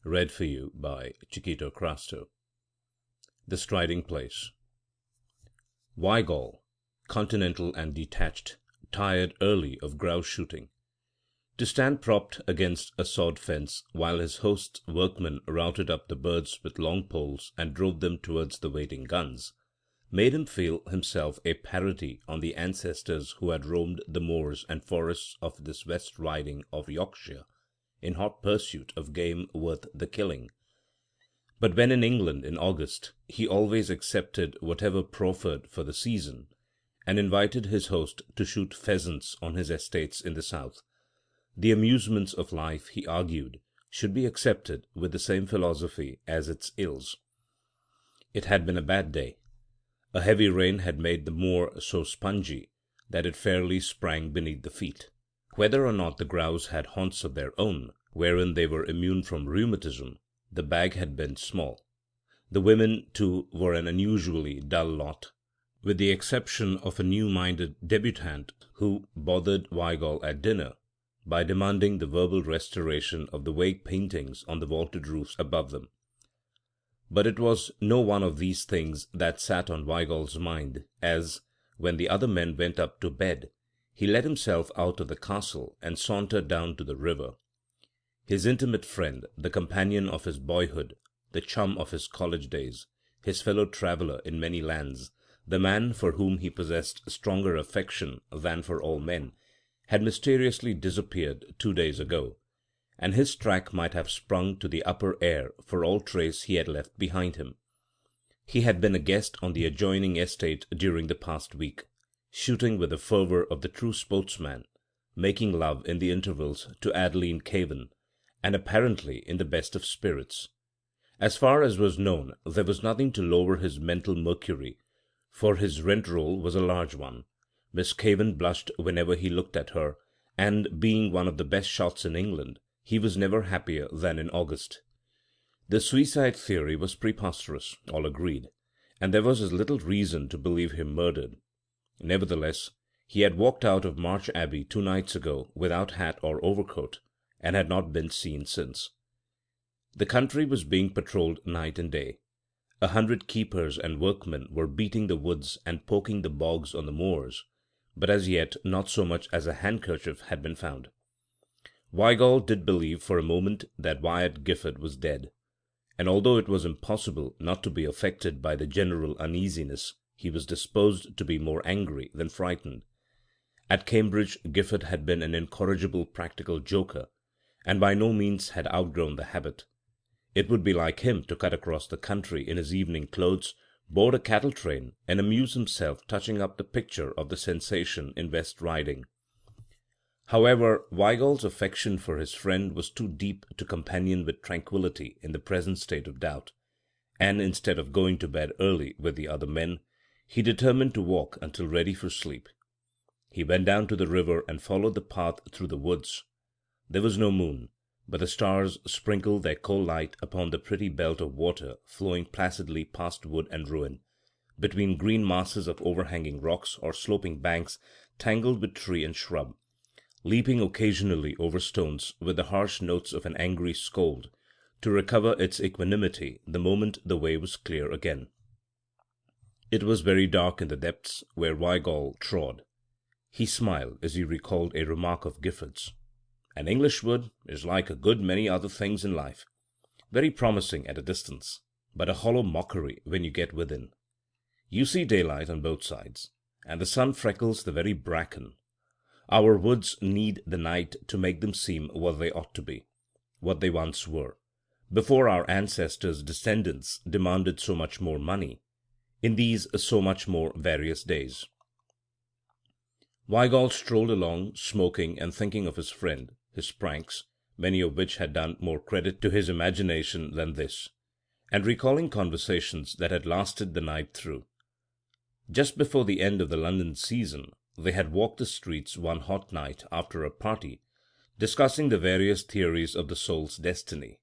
Read for you by Chiquito Crasto. The Striding Place. Weigall, continental and detached, tired early of grouse shooting. To stand propped against a sod fence while his host's workmen routed up the birds with long poles and drove them towards the waiting guns, made him feel himself a parody on the ancestors who had roamed the moors and forests of this West Riding of Yorkshire in hot pursuit of game worth the killing. But when in England in August, he always accepted whatever proffered for the season, and invited his host to shoot pheasants on his estates in the south. The amusements of life, he argued, should be accepted with the same philosophy as its ills. It had been a bad day. A heavy rain had made the moor so spongy that it fairly sprang beneath the feet. Whether or not the grouse had haunts of their own, wherein they were immune from rheumatism, the bag had been small. The women, too, were an unusually dull lot, with the exception of a new-minded debutante who bothered Weigall at dinner by demanding the verbal restoration of the vague paintings on the vaulted roofs above them. But it was no one of these things that sat on Weigall's mind as, when the other men went up to bed, he let himself out of the castle and sauntered down to the river. His intimate friend, the companion of his boyhood, the chum of his college days, his fellow-traveller in many lands, the man for whom he possessed stronger affection than for all men, had mysteriously disappeared 2 days ago, and his track might have sprung to the upper air for all trace he had left behind him. He had been a guest on the adjoining estate during the past week, shooting with the fervour of the true sportsman, making love in the intervals to Adeline Cavan, and apparently in the best of spirits. As far as was known, there was nothing to lower his mental mercury, for his rent-roll was a large one. Miss Cavan blushed whenever he looked at her, and, being one of the best shots in England, he was never happier than in August. The suicide theory was preposterous, all agreed, and there was as little reason to believe him murdered. Nevertheless, he had walked out of March Abbey 2 nights ago without hat or overcoat, and had not been seen since. The country was being patrolled night and day. 100 keepers and workmen were beating the woods and poking the bogs on the moors, but as yet not so much as a handkerchief had been found. Weigall did believe for a moment that Wyatt Gifford was dead, and although it was impossible not to be affected by the general uneasiness, he was disposed to be more angry than frightened. At Cambridge Gifford had been an incorrigible practical joker, and by no means had outgrown the habit. It would be like him to cut across the country in his evening clothes, board a cattle train, and amuse himself touching up the picture of the sensation in West Riding. However, Weigall's affection for his friend was too deep to companion with tranquillity in the present state of doubt, and instead of going to bed early with the other men, he determined to walk until ready for sleep. He went down to the river and followed the path through the woods. There was no moon, but the stars sprinkled their cold light upon the pretty belt of water flowing placidly past wood and ruin, between green masses of overhanging rocks or sloping banks tangled with tree and shrub, leaping occasionally over stones with the harsh notes of an angry scold, to recover its equanimity the moment the way was clear again. It was very dark in the depths where Weigall trod. He smiled as he recalled a remark of Gifford's. An English wood is like a good many other things in life, very promising at a distance, but a hollow mockery when you get within. You see daylight on both sides, and the sun freckles the very bracken. Our woods need the night to make them seem what they ought to be, what they once were, before our ancestors' descendants demanded so much more money, in these so much more various days. Weigall strolled along, smoking and thinking of his friend, his pranks, many of which had done more credit to his imagination than this, and recalling conversations that had lasted the night through. Just before the end of the London season, they had walked the streets one hot night after a party, discussing the various theories of the soul's destiny.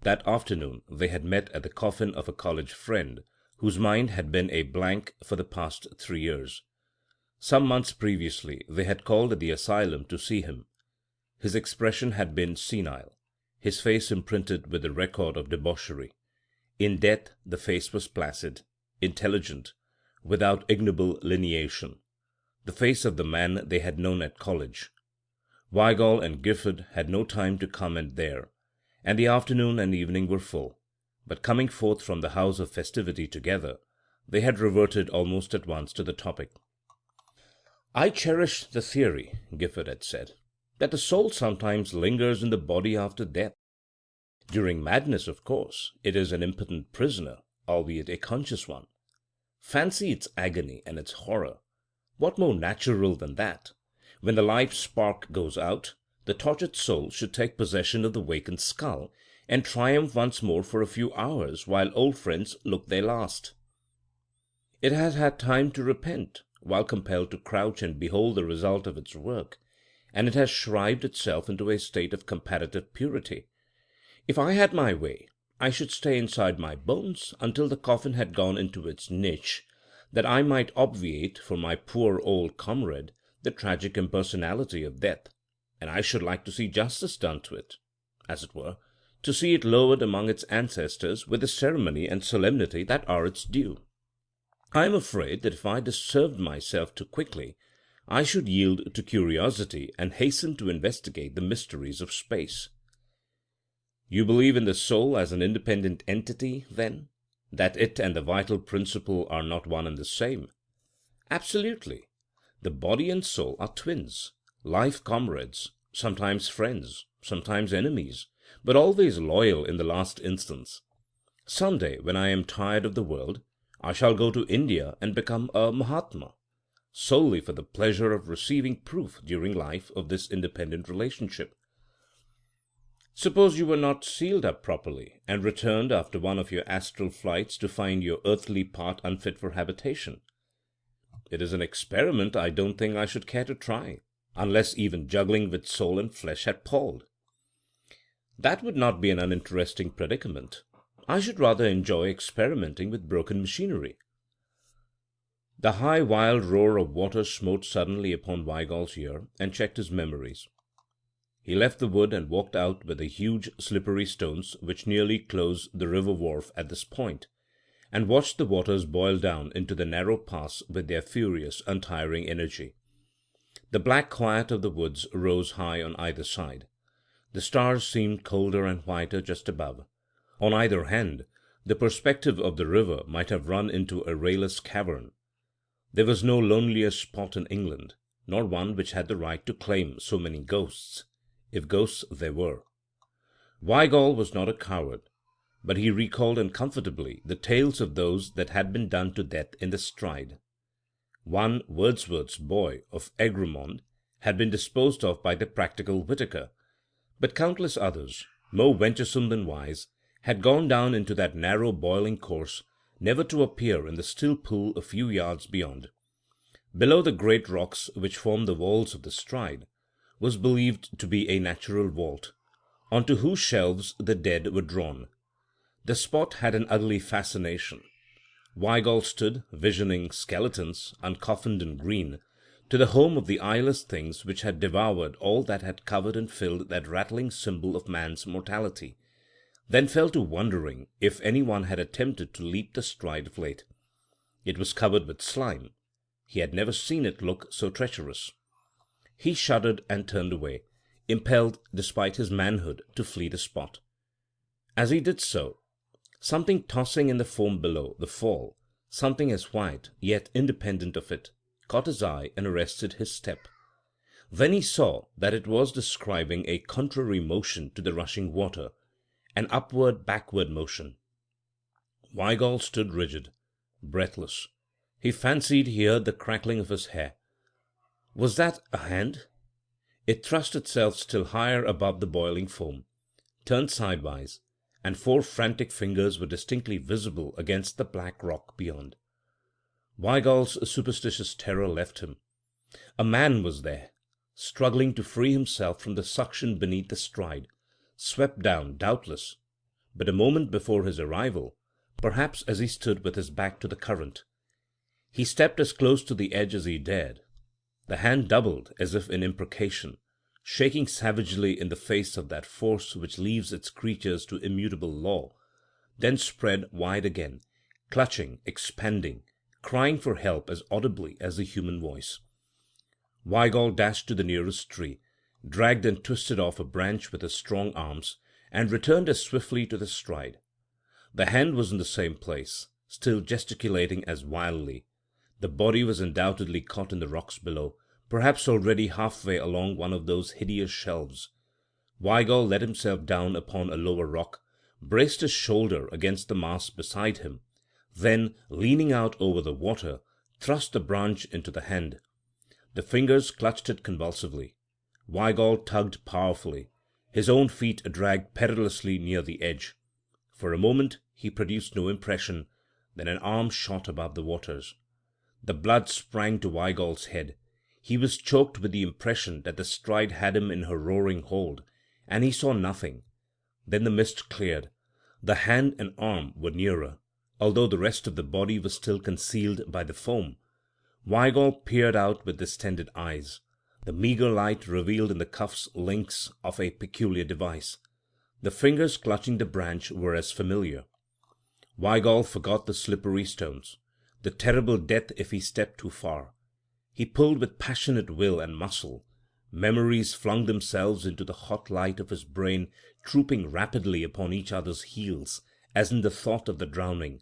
That afternoon they had met at the coffin of a college friend, whose mind had been a blank for the past 3 years. Some months previously they had called at the asylum to see him. His expression had been senile. his face imprinted with the record of debauchery. In death the face was placid, intelligent, without ignoble lineation, the face of the man they had known at college. Weigall and Gifford had no time to comment there, and the afternoon and evening were full, but coming forth from the house of festivity together, they had reverted almost at once to the topic. "I cherish the theory," Gifford had said, "that the soul sometimes lingers in the body after death. During madness, of course, it is an impotent prisoner, albeit a conscious one. Fancy its agony and its horror! What more natural than that, when the life spark goes out, the tortured soul should take possession of the vacant skull, and triumph once more for a few hours while old friends look their last. It has had time to repent, while compelled to crouch and behold the result of its work, and it has shrived itself into a state of comparative purity. If I had my way, I should stay inside my bones until the coffin had gone into its niche, that I might obviate for my poor old comrade the tragic impersonality of death, and I should like to see justice done to it, as it were, to see it lowered among its ancestors with the ceremony and solemnity that are its due. I am afraid that if I disturbed myself too quickly, I should yield to curiosity and hasten to investigate the mysteries of space." "You believe in the soul as an independent entity, then? That it and the vital principle are not one and the same?" "Absolutely. The body and soul are twins, life comrades, sometimes friends, sometimes enemies, but always loyal in the last instance. Some day, when I am tired of the world, I shall go to India and become a Mahatma, solely for the pleasure of receiving proof during life of this independent relationship." "Suppose you were not sealed up properly, and returned after one of your astral flights to find your earthly part unfit for habitation?" "It is an experiment I don't think I should care to try, unless even juggling with soul and flesh had palled." "That would not be an uninteresting predicament. I should rather enjoy experimenting with broken machinery." The high wild roar of water smote suddenly upon Weigall's ear, and checked his memories. He left the wood and walked out with the huge slippery stones which nearly close the river wharf at this point, and watched the waters boil down into the narrow pass with their furious, untiring energy. The black quiet of the woods rose high on either side. The stars seemed colder and whiter just above. On either hand, the perspective of the river might have run into a rayless cavern. There was no lonelier spot in England, nor one which had the right to claim so many ghosts, if ghosts there were. Weigall was not a coward, but he recalled uncomfortably the tales of those that had been done to death in the stride. One Wordsworth's boy of Egremont had been disposed of by the practical Whitaker, but countless others, more venturesome than wise, had gone down into that narrow boiling course, never to appear in the still pool a few yards beyond. Below the great rocks which formed the walls of the stride was believed to be a natural vault, onto whose shelves the dead were drawn. The spot had an ugly fascination. Weigall stood, visioning skeletons, uncoffined and green, to the home of the eyeless things which had devoured all that had covered and filled that rattling symbol of man's mortality, then fell to wondering if any one had attempted to leap the stride of late. It was covered with slime. He had never seen it look so treacherous. He shuddered and turned away, impelled, despite his manhood, to flee the spot. As he did so, something tossing in the foam below the fall, something as white, yet independent of it, caught his eye and arrested his step. Then he saw that it was describing a contrary motion to the rushing water, an upward-backward motion. Weigall stood rigid, breathless. He fancied he heard the crackling of his hair. Was that a hand? It thrust itself still higher above the boiling foam, turned sidewise, and 4 frantic fingers were distinctly visible against the black rock beyond. Weigall's superstitious terror left him. A man was there, struggling to free himself from the suction beneath the stride, swept down, doubtless, but a moment before his arrival, perhaps as he stood with his back to the current. He stepped as close to the edge as he dared. The hand doubled as if in imprecation, shaking savagely in the face of that force which leaves its creatures to immutable law, then spread wide again, clutching, expanding, crying for help as audibly as the human voice. Weigall dashed to the nearest tree, dragged and twisted off a branch with his strong arms, and returned as swiftly to the stride. The hand was in the same place, still gesticulating as wildly. The body was undoubtedly caught in the rocks below, perhaps already halfway along one of those hideous shelves. Weigall let himself down upon a lower rock, braced his shoulder against the mass beside him, then, leaning out over the water, thrust the branch into the hand. The fingers clutched it convulsively. Weigall tugged powerfully. His own feet dragged perilously near the edge. For a moment he produced no impression, then an arm shot above the waters. The blood sprang to Weigall's head. He was choked with the impression that the stride had him in her roaring hold, and he saw nothing. Then the mist cleared. The hand and arm were nearer, although the rest of the body was still concealed by the foam. Weigall peered out with distended eyes. The meagre light revealed in the cuffs links of a peculiar device. The fingers clutching the branch were as familiar. Weigall forgot the slippery stones, the terrible death if he stepped too far. He pulled with passionate will and muscle. Memories flung themselves into the hot light of his brain, trooping rapidly upon each other's heels, as in the thought of the drowning.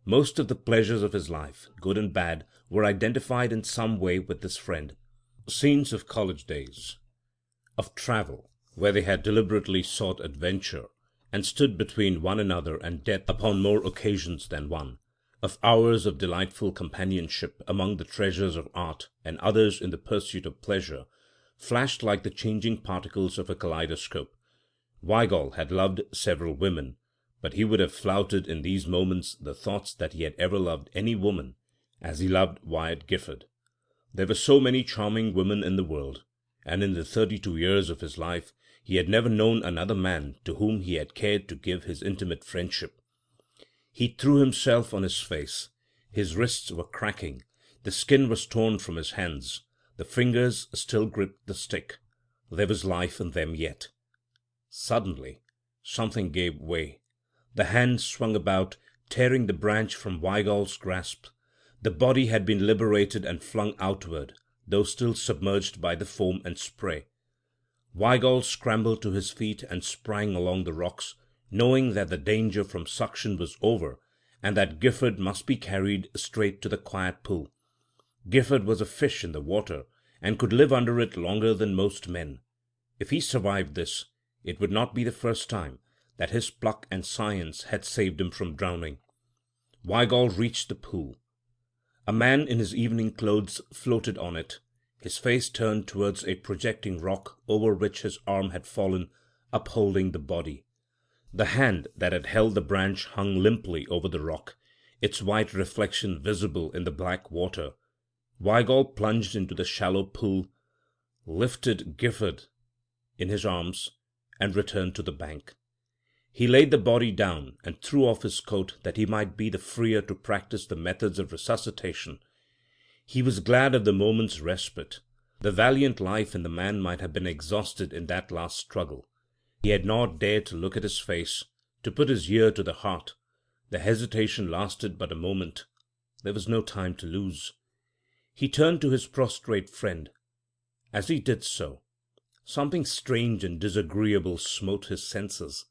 Most of the pleasures of his life, good and bad, were identified in some way with this friend. Scenes of college days, of travel, where they had deliberately sought adventure, and stood between one another and death upon more occasions than one, of hours of delightful companionship among the treasures of art, and others in the pursuit of pleasure, flashed like the changing particles of a kaleidoscope. Weigall had loved several women, but he would have flouted in these moments the thoughts that he had ever loved any woman as he loved Wyatt Gifford. There were so many charming women in the world, and in the 32 years of his life he had never known another man to whom he had cared to give his intimate friendship. He threw himself on his face. His wrists were cracking. The skin was torn from his hands. The fingers still gripped the stick. There was life in them yet. Suddenly something gave way. The hand swung about, tearing the branch from Weigall's grasp. The body had been liberated and flung outward, though still submerged by the foam and spray. Weigall scrambled to his feet and sprang along the rocks, knowing that the danger from suction was over, and that Gifford must be carried straight to the quiet pool. Gifford was a fish in the water, and could live under it longer than most men. If he survived this, it would not be the first time that his pluck and science had saved him from drowning. Weigall reached the pool. A man in his evening clothes floated on it, his face turned towards a projecting rock over which his arm had fallen, upholding the body. The hand that had held the branch hung limply over the rock, its white reflection visible in the black water. Weigall plunged into the shallow pool, lifted Gifford in his arms, and returned to the bank. He laid the body down and threw off his coat that he might be the freer to practice the methods of resuscitation. He was glad of the moment's respite. The valiant life in the man might have been exhausted in that last struggle. He had not dared to look at his face, to put his ear to the heart. The hesitation lasted but a moment. There was no time to lose. He turned to his prostrate friend. As he did so, something strange and disagreeable smote his senses.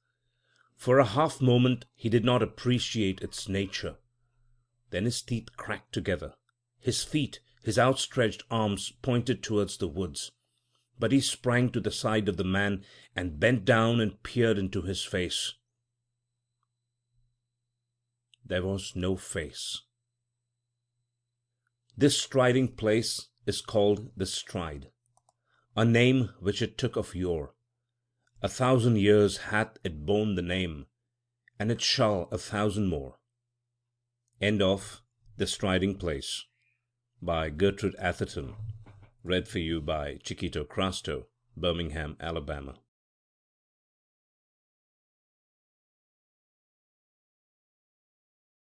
For a half moment he did not appreciate its nature. Then his teeth cracked together. His feet, his outstretched arms pointed towards the woods. But he sprang to the side of the man and bent down and peered into his face. There was no face. This striding place is called the Stride, a name which it took of yore. 1,000 years hath it borne the name, and it shall 1,000 more. End of The Striding Place by Gertrude Atherton. Read for you by Chiquito Crasto, Birmingham, Alabama.